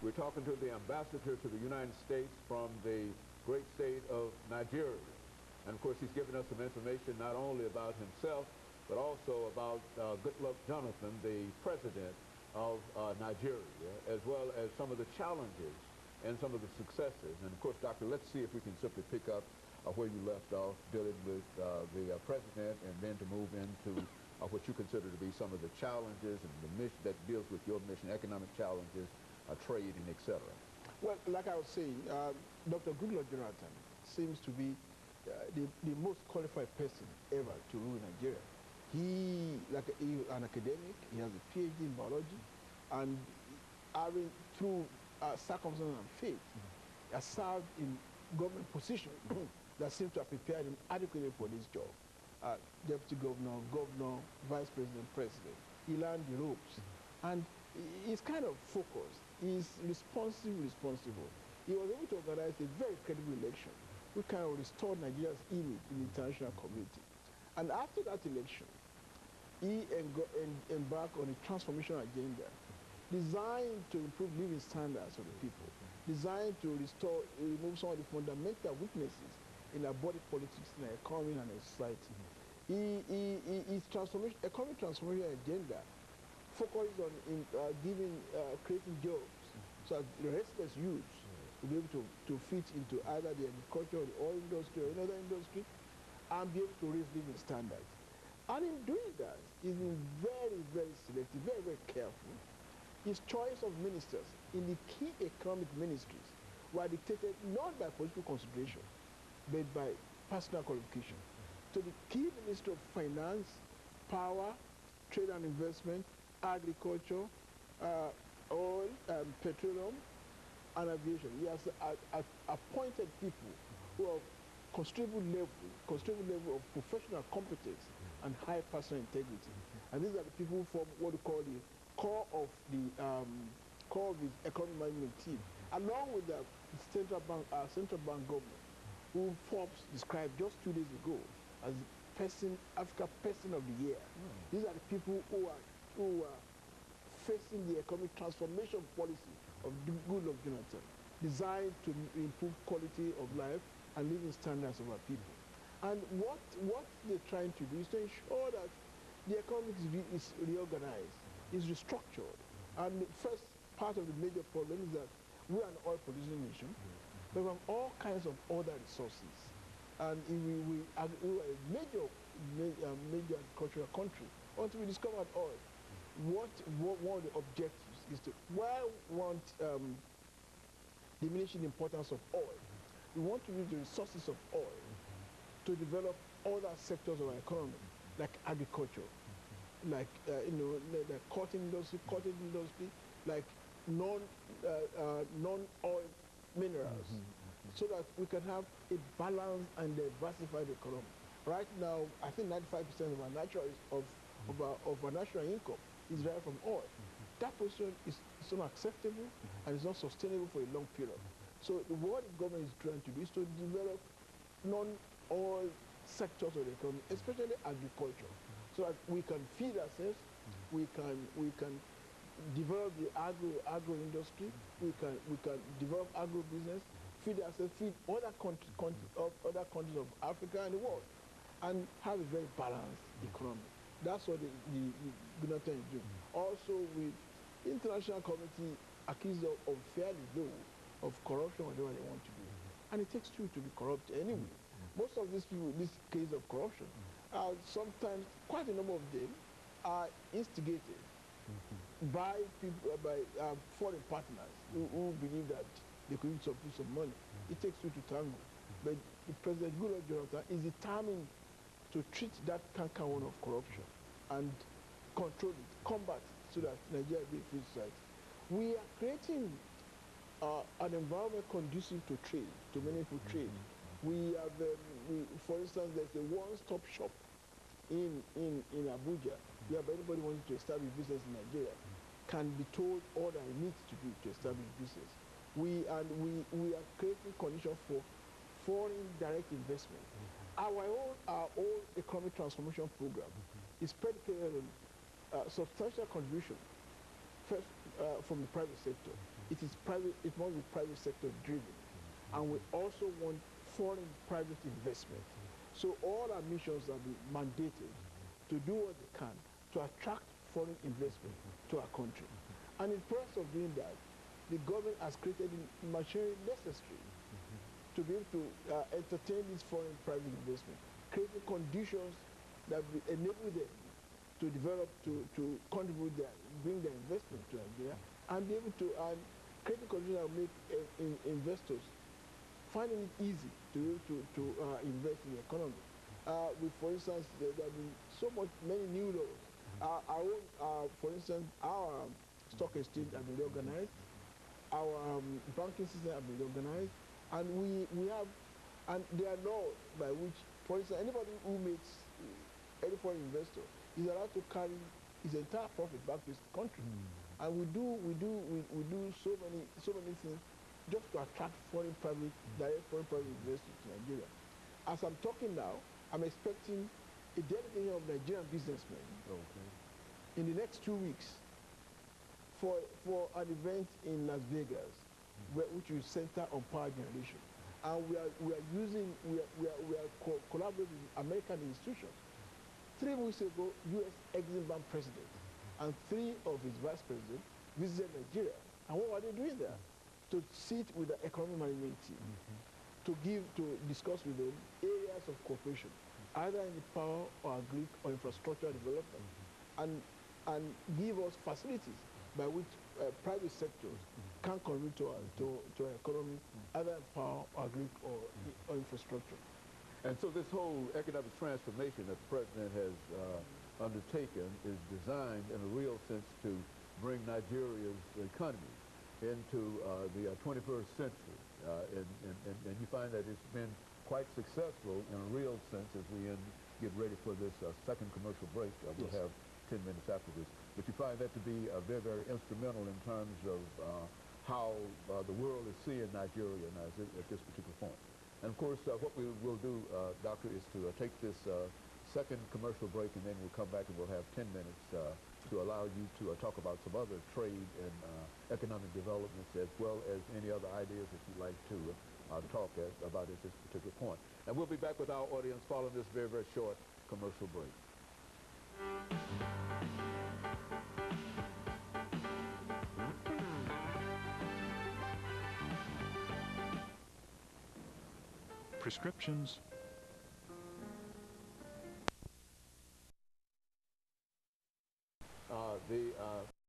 We're talking to the ambassador to the United States from the great state of Nigeria. And of course, he's given us some information not only about himself, but also about Goodluck Jonathan, the president of Nigeria, as well as some of the challenges and some of the successes. And of course, Doctor, let's see if we can simply pick up where you left off, dealing with the president, and then to move into what you consider to be some of the challenges and the mission that deals with your mission, economic challenges, trade, and etc. Well, like I was saying, Dr. Goodluck Jonathan seems to be the most qualified person ever to rule Nigeria. He's an academic, he has a PhD in biology, and having, through circumstances and fate, has served in government positions that seem to have prepared him adequately for this job. Deputy governor, governor, vice president, president. He learned the ropes. And he's kind of focused. He's responsible. He was able to organize a very credible election, which kind of restored Nigeria's image in the international community. And after that election, he embarked on a transformation agenda designed to improve living standards of the people, designed to remove some of the fundamental weaknesses in our body politics, in our economy, and our society. His economic transformation agenda focuses on creating jobs so that the restless youth will be able to fit into either the agriculture, or the oil industry, or another industry, and be able to raise living standards. And in doing that, he's been very, very selective, very, very careful. His choice of ministers in the key economic ministries were dictated not by political consideration, but by personal qualification. So the key Minister of Finance, Power, Trade and Investment, Agriculture, Oil, Petroleum, and Aviation. He has appointed people who have considerable level of professional competence and high personal integrity. And these are the people who form what we call the core of his economic management team, along with the central bank government, who Forbes described just 2 days ago as Africa Person of the Year. These are the people who are facing the economic transformation policy of Goodluck Jonathan, designed to improve quality of life and living standards of our people. And what they're trying to do is to ensure that the economy is reorganized, is restructured. And the first part of the major problem is that we are an oil-producing nation, but we have all kinds of other resources. And we are a major agricultural country until we discovered oil. One of the objectives is to, while we want diminishing the importance of oil, we want to use the resources of oil to develop other sectors of our economy, like agriculture, like the cotton industry, like non-oil minerals, so that we can have a balanced and diversified economy. Right now, I think 95% of our national income is derived from oil. That position is unacceptable and is not sustainable for a long period. So what the government is trying to do is to develop non-oil sectors of the economy, especially agriculture, so that we can feed ourselves, we can develop the agro industry, we can develop agro business, feed ourselves, feed other countries of Africa and the world, and have a very balanced economy. That's what the Jonathan is doing. Also, with international community accused of unfairly low of corruption, whatever they want to do. And it takes two to be corrupt anyway. Most of these people, this case of corruption, sometimes quite a number of them are instigated by people, by foreign partners who believe that they could use some money. It takes two to tango. But President Goodluck Jonathan is determined to treat that canker-worm of corruption and control it, combat it, so that Nigeria will be a free society. We are creating an environment conducive to trade, to meaningful trade. We have, for instance, there's a one-stop shop in Abuja, whereby anybody wanting to establish business in Nigeria can be told all that he needs to do to establish business. We are creating conditions for foreign direct investment. Our own economic transformation program is predicated on substantial contribution, first from the private sector. it is private. It must be private sector driven, and we also want foreign private investment. So all our missions are mandated to do what they can to attract foreign investment to our country. And in process of doing that, the government has created the machinery necessary to be able to entertain this foreign private investment, creating conditions that will enable them to develop, to contribute, bring their investment to Nigeria, and be able to creating conditions that will make investors finding it easy to invest in the economy. For instance, there have been many new laws. For instance, our stock exchange have been organized, our banking system have been organized, and there are laws by which, for instance, anybody who makes any foreign investor is allowed to carry his entire profit back to his country. And we do so many things just to attract direct foreign private investors to Nigeria. As I'm talking now, I'm expecting a delegation of Nigerian businessmen in the next 2 weeks for an event in Las Vegas, which will center on power generation. And we are collaborating with American institutions. 3 weeks ago, U.S. Exim Bank president and 3 of his vice presidents visited Nigeria. And what were they doing there? To sit with the economic management team, to discuss with them areas of cooperation, either in the power or agri or infrastructure development, and give us facilities by which private sectors can contribute to our economy, either in power, agri or infrastructure. And so this whole economic transformation that the president has undertaken is designed in a real sense to bring Nigeria's economy into the 21st century. And you find that it's been quite successful in a real sense as we get ready for this second commercial break. We'll have 10 minutes after this. But you find that to be very, very instrumental in terms of how the world is seeing Nigeria now at this particular point. And of course, what we will do, Doctor, is to take this second commercial break, and then we'll come back and we'll have 10 minutes to allow you to talk about some other trade and economic developments, as well as any other ideas that you'd like to talk about at this particular point. And we'll be back with our audience following this very, very short commercial break. Prescriptions. The